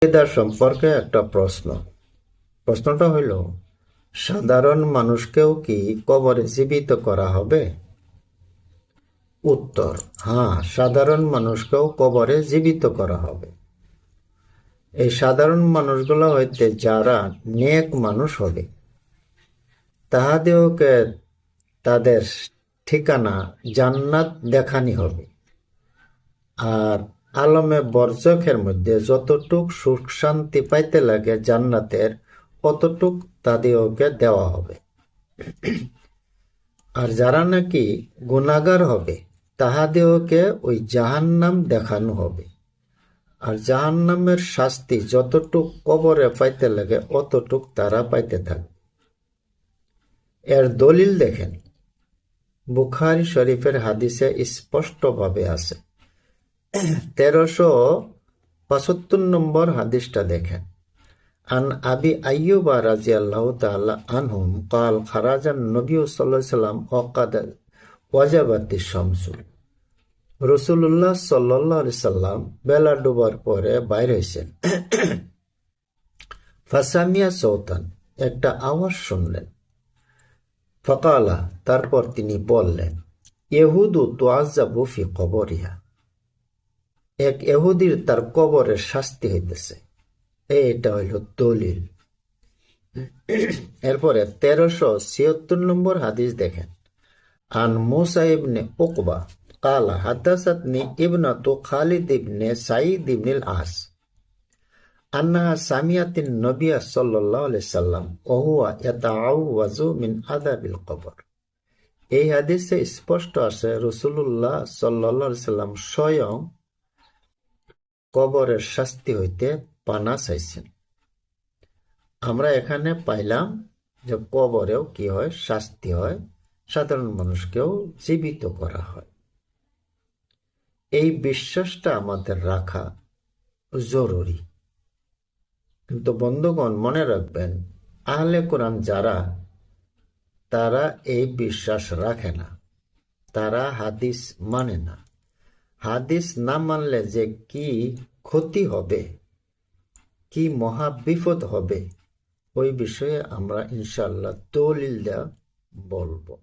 আকিদা সম্পর্কে একটা প্রশ্নটা হইল, সাধারণ মানুষকেও কি কবরে জীবিত করা হবে? উত্তর: হ্যাঁ, সাধারণ মানুষকেও কবরে জীবিত করা হবে। এই সাধারণ মানুষগুলো হইতে যারা নেক মানুষ হবে, তাহাদেরকে তাদের ঠিকানা জান্নাত দেখানি হবে। আর আলমে বরজখের মধ্যে যতটুক সুখ শান্তি পাইতে লাগে জান্নাতের, অতটুক তাদেরকে দেওয়া হবে। আর যারা নাকি গুনাহগার হবে, তাহাদেরকে ওই জাহান্নাম দেখানো হবে। আর জাহান্নামের শাস্তি যতটুক কবরে পাইতে লাগে অতটুক তারা পাইতে থাকবে। এর দলিল দেখেন, বুখারী শরীফের হাদিসে স্পষ্টভাবে আছে। 1375 নম্বর হাদিসটা দেখেন। আন আবি আইয়ুবা রাদিয়াল্লাহু তাআলা আনহুম قال خرج النبي صلى الله عليه وسلم وقد وجبت الشمس। রাসূলুল্লাহ সাল্লাল্লাহু আলাইহি সাল্লাম বেলা ডুবার পরে বাইরে হইছেন। ফাসামিয়া সাউতান, একটা আওয়াজ শুনলেন। ফাকালা, তারপর তিনি বললেন, ইহুদু তুআযাবু ফি কবরিহা, এক ইহুদির তার কবরের শাস্তি হইতেছে। এটা হইল দলিল। এরপরে 1376 নম্বর হাদিস দেখেন। আন মুসা ইবনে উকবা কালা হাদাসাতনি ইবনাতু খালিদ ইবনে সাঈদ ইবনুল আস আন্নাহা সামিয়াতিন নবিয়্য সাল্লাল্লাহু আলাইহি সাল্লাম ওয়া হুয়া ইয়াতাআওয়াযু মিন আযাবিল কবর। এই হাদিসে স্পষ্ট আছে রাসূলুল্লাহ সাল্লাল্লাহু আলাইহি সাল্লাম স্বয়ং কবরের শাস্তি হইতে পানা চাইছেন। আমরা এখানে পাইলাম যে কবরেও কি হয়, শাস্তি হয়, সাধারণ মানুষকেও জীবিত করা হয়। এই বিশ্বাসটা আমাদের রাখা জরুরি। কিন্তু বন্ধুগণ, মনে রাখবেন, আহলে কোরআন যারা, তারা এই বিশ্বাস রাখে না, তারা হাদিস মানে না। হাদিস না মানলে যে কি ক্ষতি হবে, কি মহা বিপদ হবে, ওই বিষয়ে আমরা ইনশাআল্লাহ দলিল দেয়া বলবো।